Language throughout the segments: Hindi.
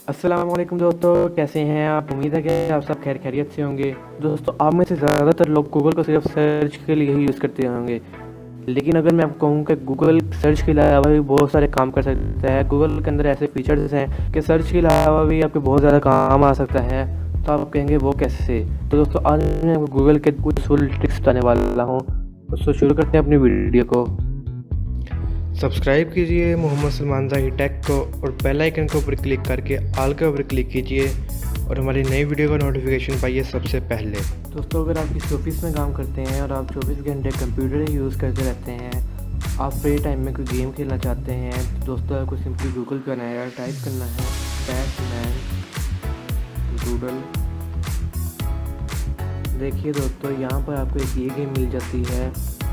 अस्सलाम वालेकुम दोस्तों, कैसे हैं आप? उम्मीद है कि आप सब खैर खैरियत से होंगे। दोस्तों, आप में से ज़्यादातर लोग गूगल को सिर्फ सर्च के लिए ही यूज़ करते होंगे, लेकिन अगर मैं आपको कहूँ कि गूगल सर्च के अलावा भी बहुत सारे काम कर सकता है। गूगल के अंदर ऐसे फीचर्स हैं कि सर्च के अलावा भी आपके बहुत ज़्यादा काम आ सकता है। तो आप कहेंगे वो कैसे? तो दोस्तों, आज मैं आपको गूगल के कुछ फुल ट्रिक्स बताने वाला हूँ। तो शुरू करते हैं अपनी वीडियो को। सब्सक्राइब कीजिए मोहम्मद सलमान ज़ाहिर टेक को और बेल आइकन के ऊपर क्लिक करके ऑल के ऊपर क्लिक कीजिए और हमारी नई वीडियो का नोटिफिकेशन पाइए सबसे पहले। दोस्तों, अगर आप किसी ऑफिस में काम करते हैं और आप 24 घंटे कंप्यूटर ही यूज़ करते रहते हैं, आप फ्री टाइम में कोई गेम खेलना चाहते हैं, तो दोस्तों आपको सिंपली गूगल पे आना है, टाइप करना है बैटमैन डूडल। देखिए दोस्तों, यहाँ पर आपको एक ये गेम मिल जाती है।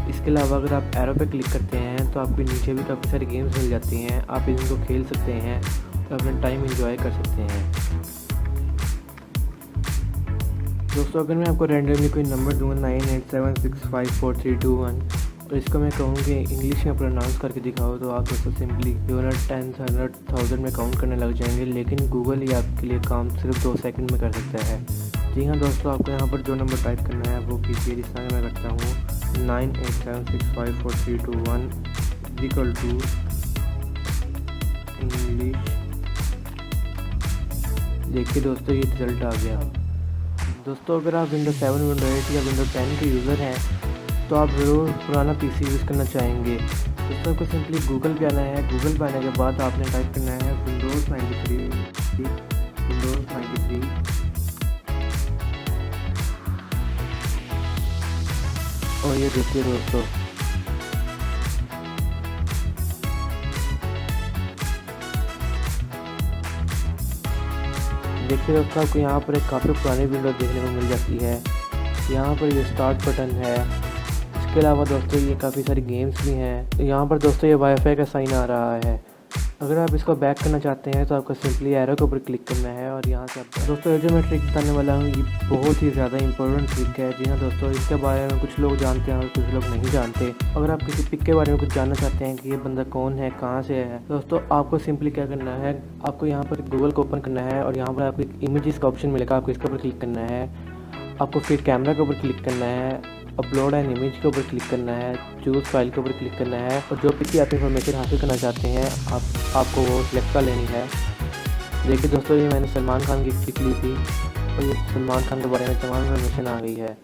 इसके अलावा अगर आप एरो पे क्लिक करते हैं तो आपको नीचे भी काफ़ी सारी गेम्स मिल जाती हैं। आप इनको खेल सकते हैं और अपना टाइम एंजॉय कर सकते हैं। दोस्तों, अगर मैं आपको रैंडमली कोई नंबर दूँगा 9876543221, तो इसको मैं कहूँ कि इंग्लिश में प्रोनाउंस करके दिखाओ, तो आप दोस्तों सिंपली 10 100 1000 में काउंट करने लग जाएंगे। लेकिन गूगल ही आपके लिए काम सिर्फ 2 सेकंड में कर सकता है। जी हाँ दोस्तों, आपको यहाँ पर जो नंबर टाइप करना है वो कीजिए। जिस तरह मैं करता हूँ 9876543221 इक्वल टू इंग्लिश। देखिए दोस्तों, ये रिज़ल्ट आ गया। दोस्तों, अगर आप विंडो 7, विंडो 8 या विंडो 10 के यूज़र हैं तो आप ज़रूर पुराना पीसी यूज़ करना चाहेंगे। दोस्तों, आपको सिंपली गूगल पे आना है। गूगल पे आने के बाद आपने टाइप करना है विंडोज़ 93 और ये देखिए दोस्तों, देखिए दोस्तों, आपको यहाँ पर एक काफ़ी पुरानी विंडो देखने को मिल जाती है। यहाँ पर ये स्टार्ट बटन है। इसके अलावा दोस्तों ये काफ़ी सारी गेम्स भी हैं। यहाँ पर दोस्तों ये वाईफाई का साइन आ रहा है। अगर आप इसको बैक करना चाहते हैं तो आपको सिंपली एरो के ऊपर क्लिक करना है और यहाँ से आप दोस्तों, ये जो मैं ट्रिक बताने वाला हूँ ये बहुत ही ज़्यादा इंपॉर्टेंट ट्रिक है। जी हाँ दोस्तों, इसके बारे में कुछ लोग जानते हैं और कुछ लोग नहीं जानते। अगर आप किसी पिक के बारे में कुछ जानना चाहते हैं कि ये बंदा कौन है, कहाँ से है, दोस्तों आपको सिंपली क्या करना है, आपको यहाँ पर गूगल को ओपन करना है और यहाँ पर आपको एक इमेजेस का ऑप्शन मिलेगा। आपको इसके ऊपर क्लिक करना है। आपको फिर कैमरा के ऊपर क्लिक करना है, अपलोड एन इमेज के ऊपर क्लिक करना है, चूज़ फाइल के ऊपर क्लिक करना है और जो पिक की आप इन्फॉर्मेशन हासिल करना चाहते हैं आपको वो सिलेक्ट कर लेनी है। देखिए दोस्तों, ये मैंने सलमान खान की पिक ली थी और ये सलमान खान के बारे में तमाम इन्फॉर्मेशन आ गई है।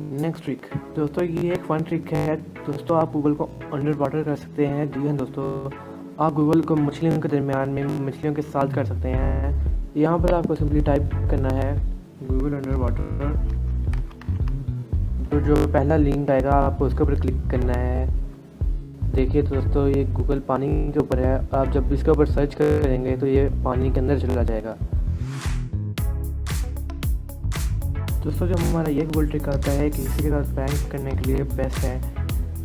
नेक्स्ट ट्रिक दोस्तों, ये एक फ़न ट्रिक है। दोस्तों, आप गूगल को अंडर वाटर कर सकते हैं। जी हाँ दोस्तों, आप गूगल को मछलियों के दरमियान में मछलियों के साथ कर सकते हैं। यहाँ पर आपको सिंपली टाइप करना है गूगल अंडर वाटर। तो जो पहला लिंक आएगा आपको उसके ऊपर क्लिक करना है। देखिए दोस्तों, ये गूगल पानी के ऊपर है। आप जब इसके ऊपर सर्च करेंगे तो ये पानी के अंदर चला जाएगा। दोस्तों, जो हमारा ये गूगल ट्रिक आता है कि किसी के साथ प्रैंक करने के लिए बेस्ट है।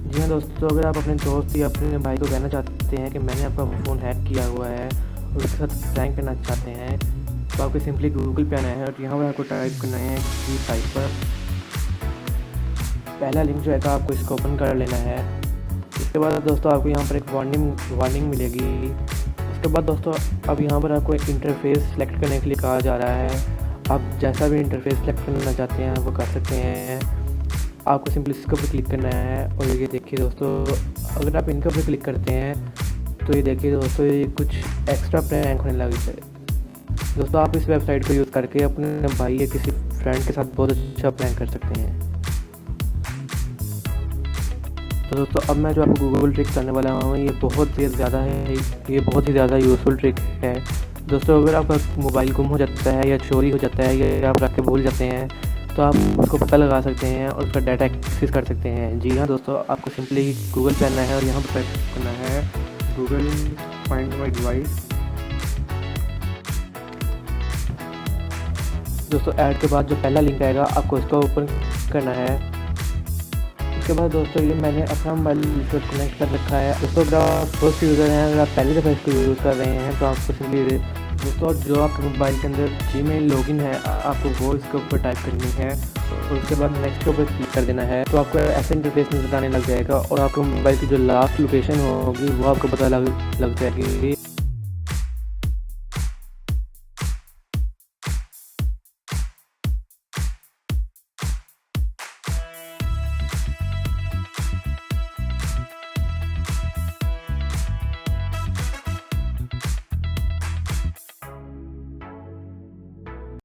जी हाँ दोस्तों, अगर आप अपने दोस्त या अपने भाई को कहना चाहते हैं कि मैंने आपका फ़ोन हैक किया हुआ है और उसके साथ प्रैंक करना चाहते हैं, तो आपको सिंपली गूगल पे आना है और यहाँ पर आपको टाइप करना है की साइट पर पहला लिंक जो है आपको इसको ओपन कर लेना है। इसके बाद दोस्तों आपको यहाँ पर एक वार्निंग मिलेगी। उसके बाद दोस्तों अब यहाँ पर आपको एक इंटरफेस सेलेक्ट करने के लिए कहा जा रहा है। आप जैसा भी इंटरफेस सेलेक्ट करना चाहते हैं वो कर सकते हैं। आपको सिंपली इसके ऊपर क्लिक करना है और ये देखिए दोस्तों, अगर आप इनके ऊपर क्लिक करते हैं तो ये देखिए दोस्तों, ये कुछ एक्स्ट्रा प्रैंक होने लग जाए। दोस्तों, आप इस वेबसाइट को यूज़ करके अपने भाई या किसी फ्रेंड के साथ बहुत अच्छा प्रैंक कर सकते हैं। तो दोस्तों, अब मैं जो आपको गूगल ट्रिक करने वाला हूँ ये बहुत ही ज़्यादा यूज़फुल ट्रिक है। दोस्तों, अगर आपका मोबाइल गुम हो जाता है या चोरी हो जाता है या आप रख के भूल जाते हैं तो आप उसको पता लगा सकते हैं और उसका डाटा एक्सेस कर सकते हैं। जी हाँ दोस्तों, आपको सिंपली गूगल पे आना है और यहाँ पर टाइप करना है गूगल फाइंड माई डिवाइस। दोस्तों, ऐड के बाद जो पहला लिंक आएगा आपको उसको ओपन करना है। उसके बाद दोस्तों, ये मैंने अपना मोबाइल इसको कनेक्ट कर रखा है। दोस्तों, अगर आप फर्स्ट यूज़र हैं, अगर आप पहली दफ़ा इसको यूज़ कर रहे हैं तो आपको सिंपली दोस्तों जो आपके मोबाइल के अंदर जीमेल लॉगिन है आपको वो इसके ऊपर टाइप करनी है और उसके बाद नेक्स्ट के ऊपर क्लिक कर देना है। तो आपको ऐसे इंटरफेस नजर आने लग जाएगा और आपके मोबाइल की जो लास्ट लोकेशन होगी वो आपको पता लग जाएगी।